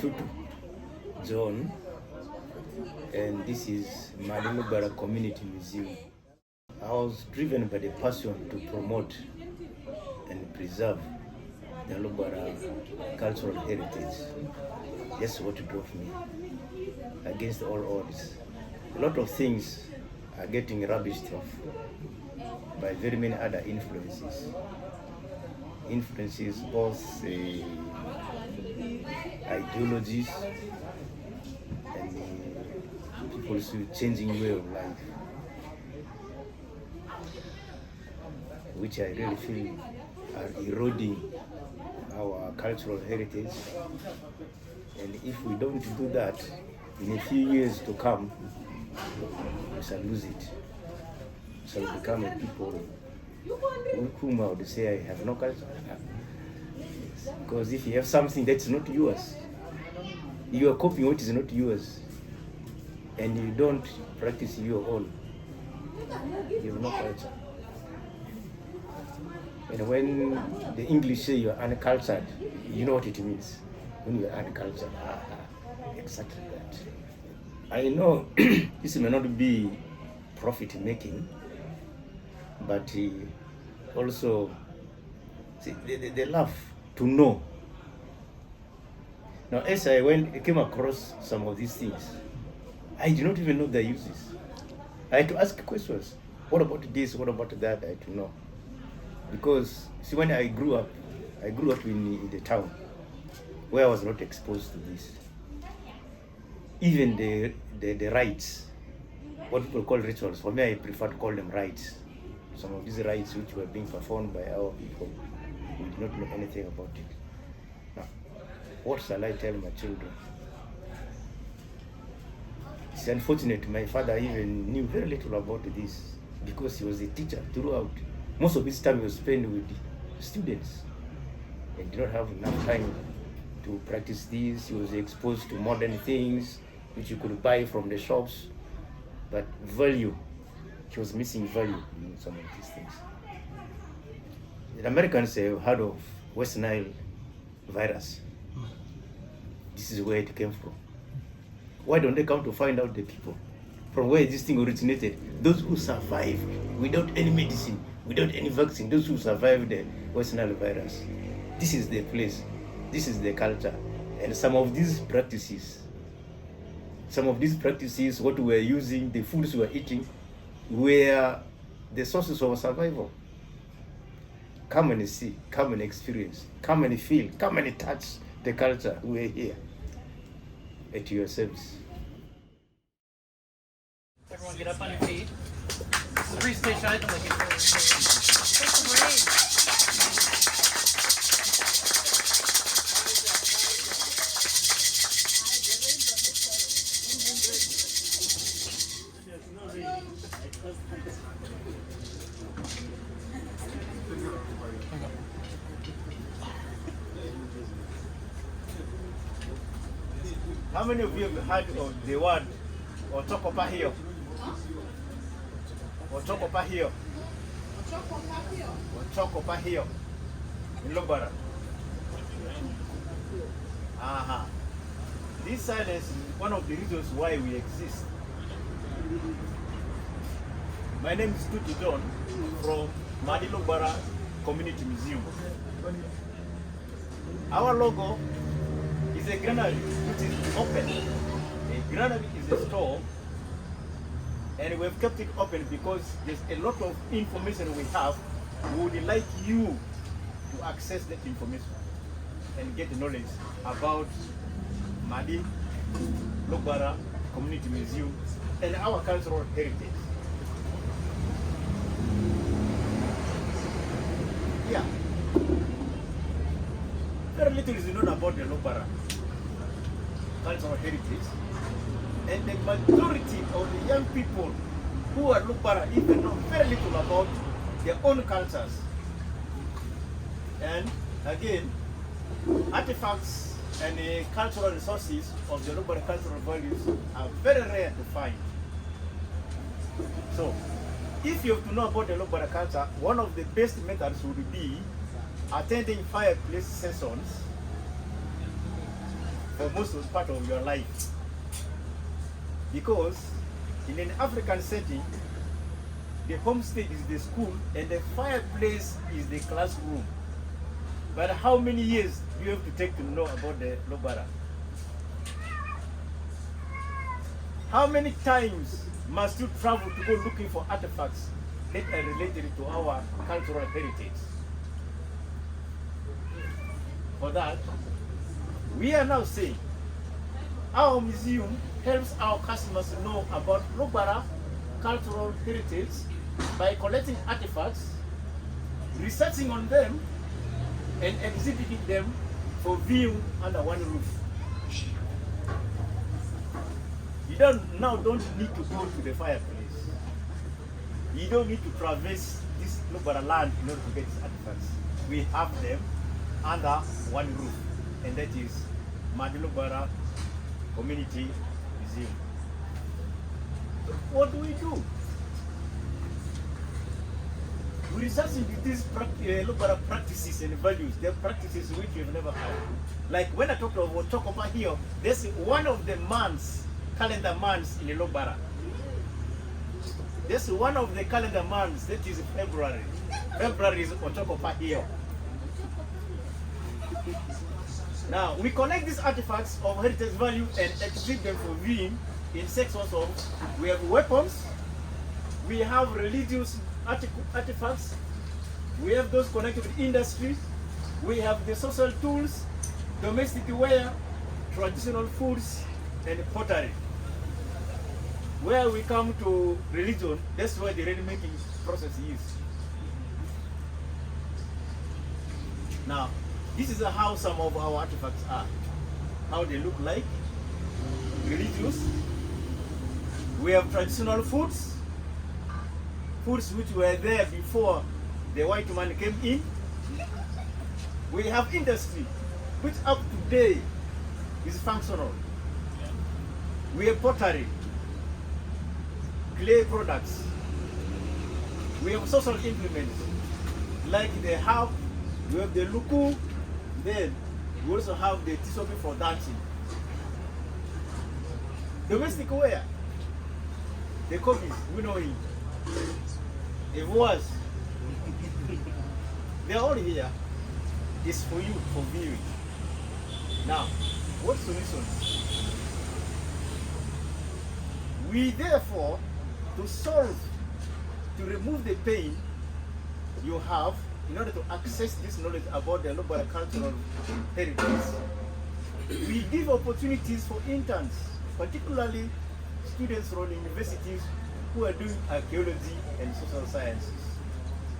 Tutu John, and this is Madi-Lugbara Community Museum. I was driven by the passion to promote and preserve the Lugbara cultural heritage. That's what drove me against all odds. A lot of things are getting rubbished off by very many other influences. Influences both ideologies and people's changing way of life, which I really feel are eroding our cultural heritage. And if we don't do that, in a few years to come, we shall lose it. We shall become a people whom I would say I have no culture. Because if you have something that's not yours, you are copying what is not yours, and you don't practice your own, you have no culture. And when the English say you are uncultured, you know what it means. When you are uncultured, exactly that. I know this may not be profit making, but also see, they love to know. Now, as I came across some of these things, I did not even know their uses. I had to ask questions. What about this? What about that? I had to know. Because, see, when I grew up in the town where I was not exposed to this. Even the rites, what people call rituals, for me I prefer to call them rites. Some of these rites which were being performed by our people, we did not know anything about it. Now, what shall I tell my children? It's unfortunate my father even knew very little about this because he was a teacher throughout. Most of his time he was spent with students and did not have enough time to practice this. He was exposed to modern things which you could buy from the shops, but value, he was missing value in some of these things. The Americans have heard of West Nile virus. This is where it came from. Why don't they come to find out the people from where this thing originated? Those who survived without any medicine, without any vaccine, those who survived the West Nile virus. This is their place. This is their culture. And some of these practices, what we were using, the foods we were eating, were the sources of survival. Come and see, come and experience, come and feel, come and touch the culture. We're here at your service. Everyone get up on your feet. Please stay shy. How many of you have heard of the word Otokopahio? Otokopahio. Otokopahio. In Lugbara. This silence is one of the reasons why we exist. My name is Tutu John from Madi-Lugbara Community Museum. Our logo is a granary which is open. A granary is a store, and we have kept it open because there's a lot of information we have. We would like you to access that information and get knowledge about Madi-Lugbara Community Museum and our cultural heritage. Yeah. Very little is known about the Lugbara cultural heritage, and the majority of the young people who are Lugbara even know very little about their own cultures. And again, artifacts and cultural resources of the Lugbara cultural values are very rare to find. So, if you have to know about the Lugbara culture, one of the best methods would be attending fireplace sessions for most of part of your life. Because in an African setting, the homestead is the school and the fireplace is the classroom. But how many years do you have to take to know about the Lugbara? How many times must you travel to go looking for artifacts that are related to our cultural heritage? For that, we are now saying our museum helps our customers to know about Lugbara cultural heritage by collecting artifacts, researching on them, and exhibiting them for view under one roof. You don't need to go to the fireplace. You don't need to traverse this Lugbara land in order to get these artifacts. We have them under one roof, and that is Madi-Lugbara Community Museum. So what do? We research into these Lugbara practices and values. They're practices which we've never had. Like when I talk over here, there's one of the months, calendar months in the Lugbara. There's one of the calendar months, that is February. February is Otokopa here. Now, we collect these artifacts of heritage value and exhibit them for viewing in sections of, we have weapons, we have religious artifacts, we have those connected with industry, we have the social tools, domestic wear, traditional foods, and pottery. Where we come to religion, that's where the ready making process is. Now, this is how some of our artifacts are, how they look like, religious. We have traditional foods which were there before the white man came in. We have industry, which up to date is functional. We have pottery, clay products. We have social implements, like the harp, we have the luku, then we also have the tisopi for dancing. Domestic wear, the copies, we know him. It was. They're all here. It's for you, for viewing. Now, what solution? We therefore, to remove the pain you have in order to access this knowledge about the Lugbara cultural heritage, we give opportunities for interns, particularly students from universities who are doing archaeology and social sciences.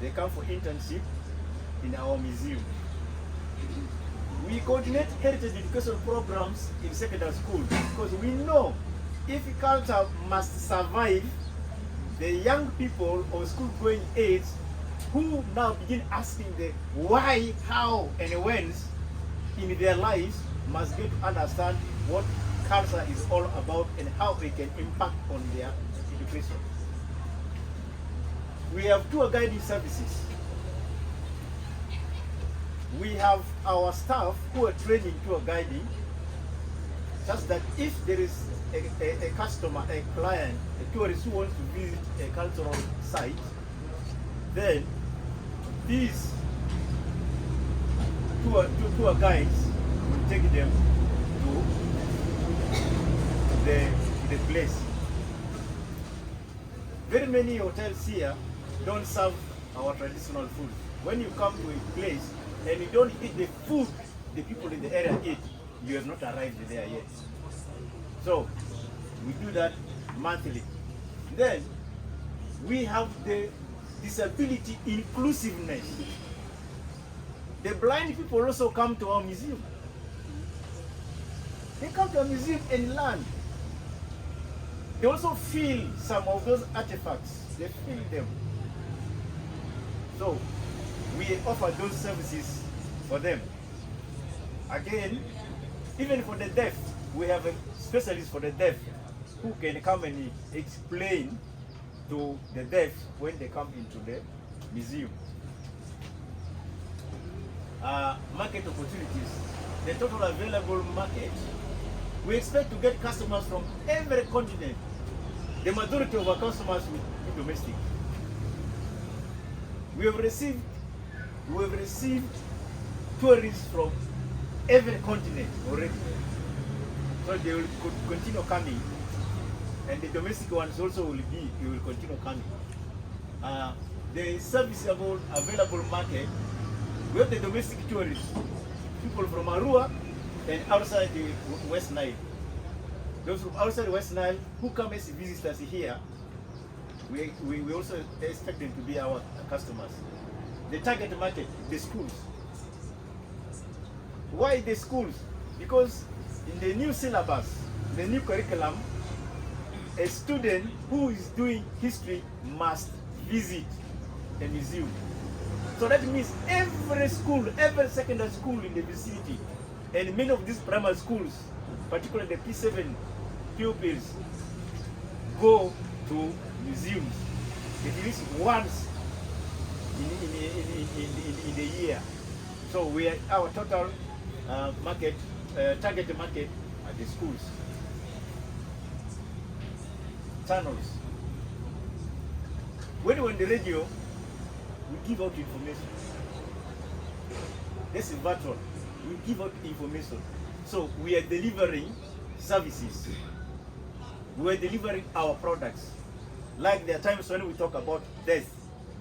They come for internship in our museum. We coordinate heritage education programs in secondary schools because we know if culture must survive, the young people of school-going age who now begin asking the why, how, and whens in their lives must get to understand what culture is all about and how it can impact on their education. We have tour guiding services. We have our staff who are trained in tour guiding, such that if there is a customer, a client, a tourist who wants to visit a cultural site, then these tour guides will take them to the place. Very many hotels here don't serve our traditional food. When you come to a place and you don't eat the food the people in the area eat, you have not arrived there yet. So we do that monthly. Then we have the disability inclusiveness. The blind people also come to our museum. They come to our museum and learn. They also feel some of those artifacts. They feel them. So we offer those services for them. Again, even for the deaf, we have a specialist for the deaf who can come and explain to the deaf when they come into the museum. Market opportunities. the total available market, we expect to get customers from every continent. The majority of our customers will be domestic. We have received tourists from every continent already. So they will continue coming, and the domestic ones also will continue coming. The serviceable available market, we have the domestic tourists, people from Arua and outside the West Nile. Those from outside West Nile who come as visitors here, we also expect them to be our customers. The target market, the schools. Why the schools? Because in the new syllabus, the new curriculum, a student who is doing history must visit a museum. So that means every school, every secondary school in the vicinity, and many of these primary schools, particularly the P7 pupils, go to museums at least once in the year. So our total market, target market are the schools. Channels. When we're on the radio, we give out information. This is virtual. We give out information. So we are delivering services. We are delivering our products. Like there are times when we talk about death.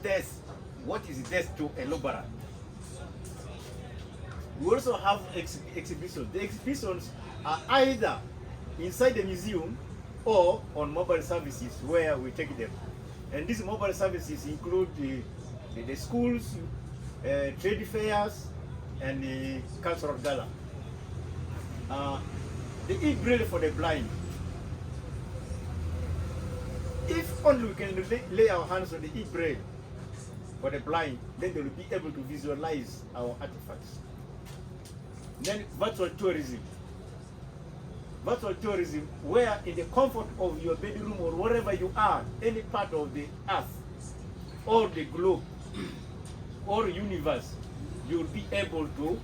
Death. What is death to a Lugbara? We also have exhibitions. The exhibitions are either inside the museum or on mobile services where we take them. And these mobile services include the schools, trade fairs, and the cultural gala. The e-braille for the blind. If only we can lay our hands on the e-braille for the blind, then they will be able to visualize our artifacts. Then virtual tourism. Virtual tourism, where in the comfort of your bedroom or wherever you are, any part of the earth, or the globe, or universe, you'll be able to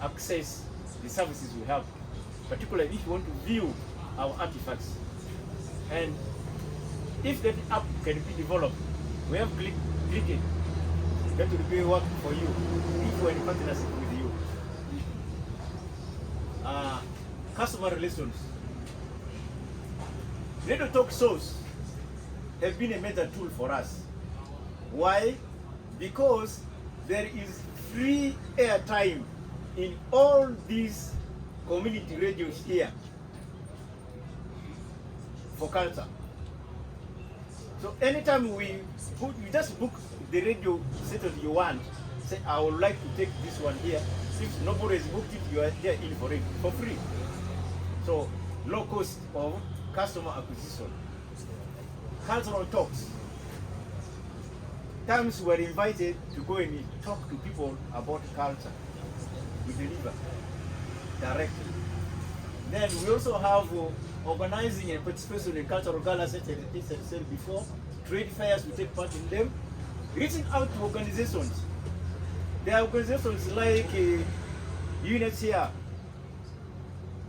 access the services we have, particularly if you want to view our artifacts. And if that app can be developed, we have click it. That will be working for you if we're in partnership with you. Customer relations. Radio talk shows have been a major tool for us. Why? Because there is free airtime in all these community radios here for culture. So anytime we just book the radio station you want, say I would like to take this one here. If nobody has booked it, you are there in for it for free. So low cost of customer acquisition. Cultural talks. Times we are invited to go and talk to people about culture. We deliver directly. Then we also have organizing and participation in cultural galas, as I said before. Trade fairs, we take part in them. Reaching out to organizations. There are organizations like units here.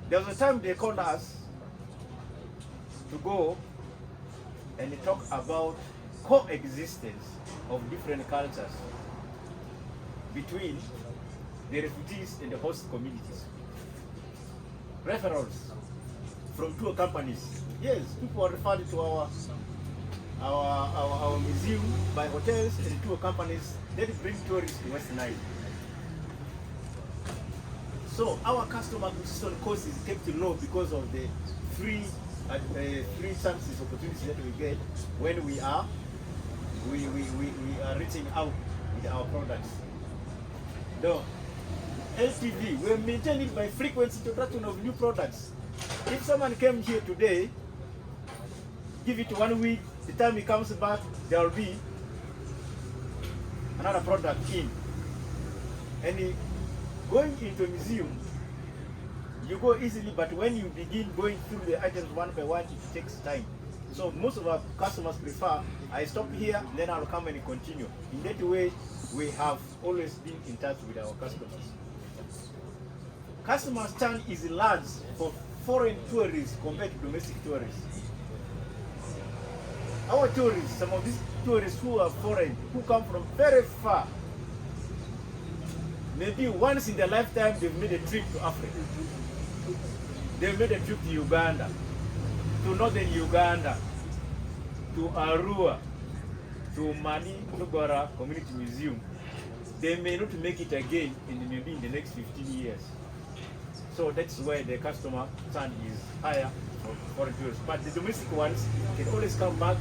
There was a time they called us to go and talk about coexistence of different cultures between the refugees and the host communities. Referrals from tour companies. Yes, people are referred to our museum by hotels and tour companies that bring tourists to West Nile. So our customer acquisition cost is kept low because of the free services opportunities that we get when we are reaching out with our products. The LTV, we maintain it by frequent introduction of new products. If someone came here today, give it 1 week, the time he comes back, there will be another product in. And going into a museum, you go easily, but when you begin going through the items one by one, it takes time. So most of our customers prefer, I stop here, then I'll come and continue. In that way, we have always been in touch with our customers. Customer stand is large for foreign tourists compared to domestic tourists. Our tourists, some of these tourists who are foreign, who come from very far, maybe once in their lifetime they've made a trip to Africa. They've made a trip to Uganda, to northern Uganda, to Arua, to Madi-Lugbara Community Museum. They may not make it again maybe in the next 15 years. So that's why the customer stand is higher for foreign tourists. But the domestic ones can always come back,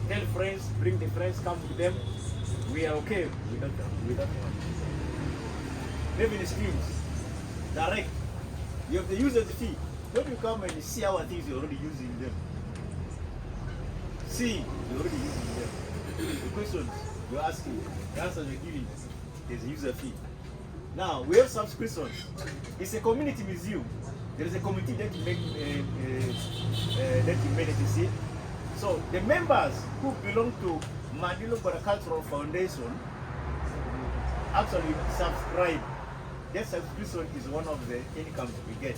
tell friends, bring the friends, come with them. We are okay with that one. Revenue streams, direct. You have the user's fee. When you come and see our things, you're already using them. See, you're already using them. The questions you're asking, the answers you're giving, there's a user fee. Now, we have subscriptions. It's a community museum. There is a committee that you manage to see. So, the members who belong to Madi-Lugbara Cultural Foundation actually subscribe. That subscription is one of the incomes we get.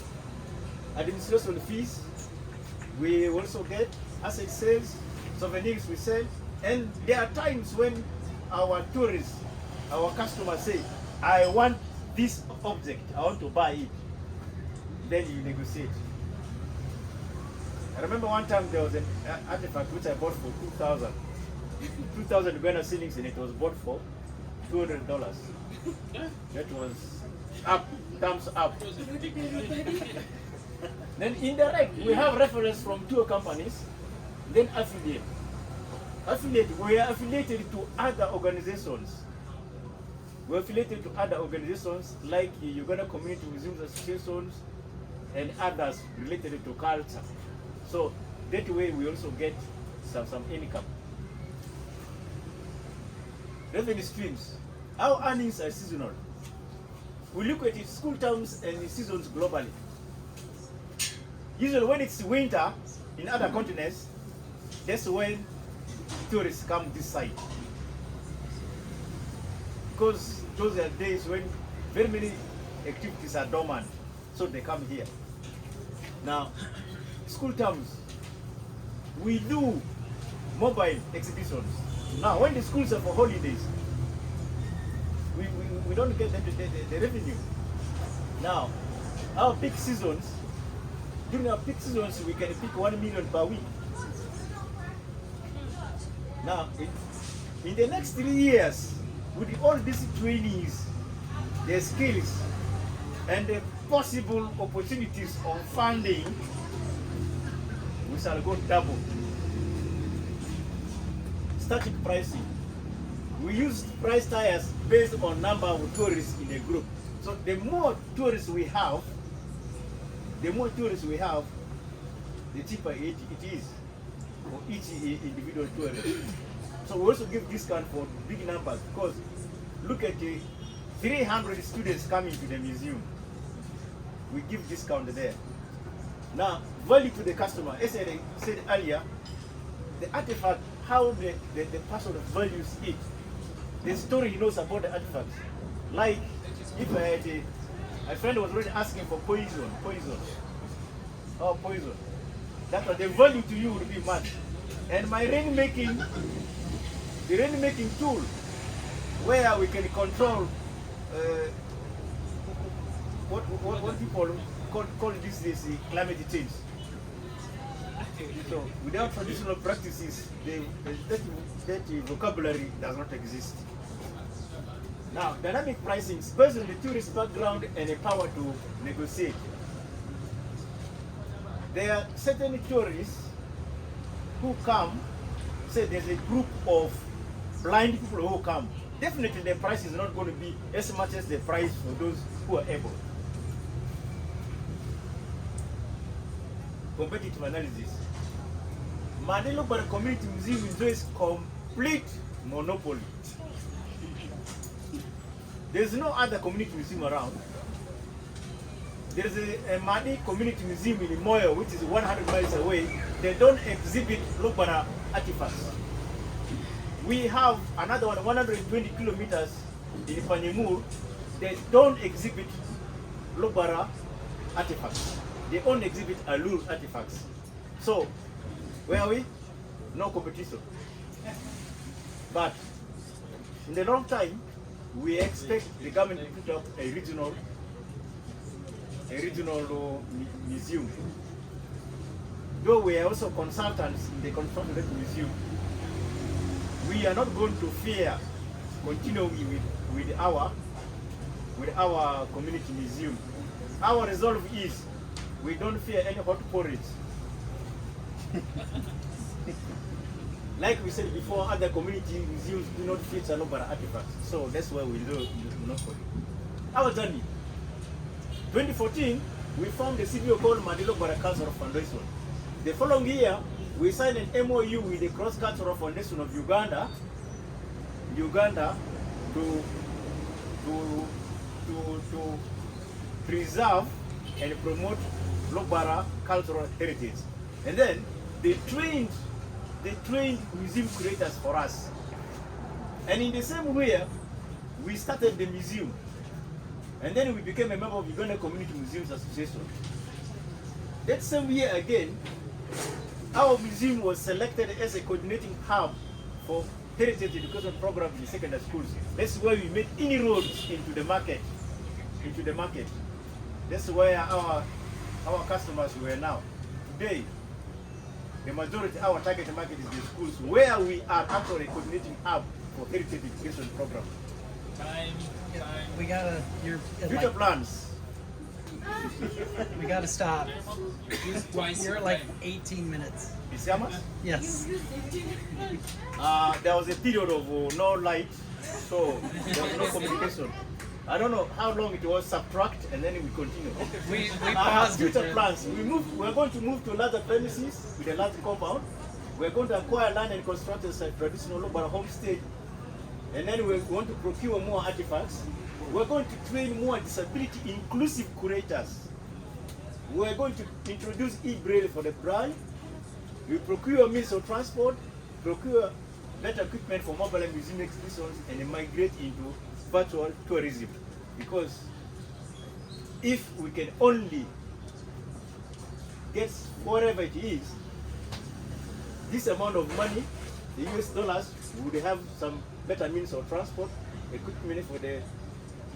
Administration fees, we also get asset sales, souvenirs we sell, and there are times when our tourists, our customers say, I want this object, I want to buy it. Then you negotiate. I remember one time there was an artifact which I bought for 2,000. 2,000 Uganda shillings, and it was bought for $200. That was up, thumbs up. Then indirect, we have reference from two companies, then affiliate. We are affiliated to other organizations. We are affiliated to other organizations like Uganda Community Museums Associations and others related to culture. So that way we also get some income. Revenue streams. Our earnings are seasonal. We look at it, school terms and seasons globally. Usually when it's winter in other continents, that's when tourists come this side. Because those are days when very many activities are dormant, so they come here. Now, school terms, we do mobile exhibitions. Now, when the schools are for holidays, we don't get the revenue. Now, our peak seasons, during our peak seasons, we can pick 1 million per week. Now, in the next 3 years, with all these trainees, their skills, and the possible opportunities of funding, we shall go double. Static pricing. We use price tiers based on number of tourists in a group. So the more tourists we have, the cheaper it is for each individual tourist. So we also give discount for big numbers, because look at the 300 students coming to the museum. We give discount there. Now, value to the customer. As I said earlier, the artifact, how the person values it, the story he knows about the artifact. Like, if I had a friend was already asking for poison. That was the value to you would be much. And my rainmaking tool, where we can control what people call this climate change. So without traditional practices, that vocabulary does not exist. Now, dynamic pricing is based on the tourist background and the power to negotiate. There are certain tourists who come, say there's a group of blind people who come. Definitely the price is not going to be as much as the price for those who are able. Competitive analysis. Madi-Lugbara Community Museum enjoys complete monopoly. There's no other community museum around. There's a Madi Community Museum in Moyo, which is 100 miles away. They don't exhibit Lugbara artifacts. We have another one, 120 kilometers in Panyemur, they don't exhibit Lugbara artifacts. They only exhibit Alur artifacts. So, where are we? No competition. But in the long time, we expect the government to put up a regional museum. Though we are also consultants in the Confederate Museum, we are not going to fear continuing with our community museum. Our resolve is we don't fear any hot porridge. Like we said before, other community museums do not feature Lugbara artifacts, so that's why we do not for it. Our journey. 2014, we formed a CBO called Madi-Lugbara Cultural Foundation. The following year, we signed an MOU with the Cross Cultural Foundation of Uganda to preserve and promote Lugbara cultural heritage. And then they trained museum creators for us. And in the same way, we started the museum. And then we became a member of Uganda Community Museums Association. That same year again, our museum was selected as a coordinating hub for heritage education programs in secondary schools. That's where we made inroads into the market. That's where our customers were now. Today, the majority of our target market is the schools where we are actually coordinating hub for heritage education program. We gotta, Future plans. we gotta stop. You're at like 18 minutes. You see how much? Yes. There was a period of no light, so there was no communication. I don't know how long it was, subtract, and then we continue. We paused it. Future plans. We're going to move to larger premises with a large compound. We're going to acquire land and construct a traditional Lugbara homestead. And then we want to procure more artifacts. We're going to train more disability inclusive curators. We're going to introduce e-braille for the blind. We procure means of transport, procure better equipment for mobile and museum exhibitions, and migrate into virtual tourism. Because if we can only get whatever it is, this amount of money, the US dollars, we would have some better means of transport, equipment for the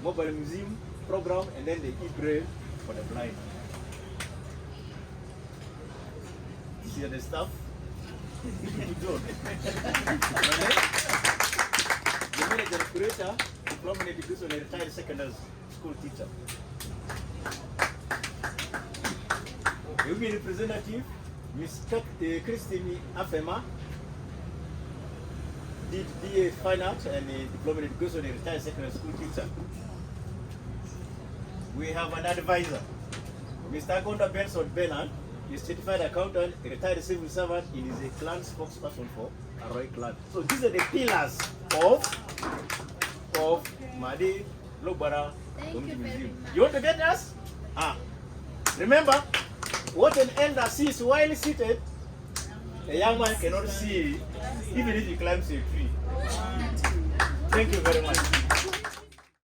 mobile museum program, and then the e-braille for the blind. See the stuff? The manager and curator, diploma in education, and retired secondary school teacher. The women representative, Ms. Christine Afema, did BA Fine Art and diploma in education, and retired secondary school teacher. We have an advisor, Mr. Gonda Benson Bernard, is certified accountant, a retired civil servant, and is a clan spokesperson for Arua clan. So these are the pillars of Madi-Lugbara Community Museum. You want to get us? Remember, what an elder sees while seated, a young man cannot see even if he climbs a tree. Thank you very much.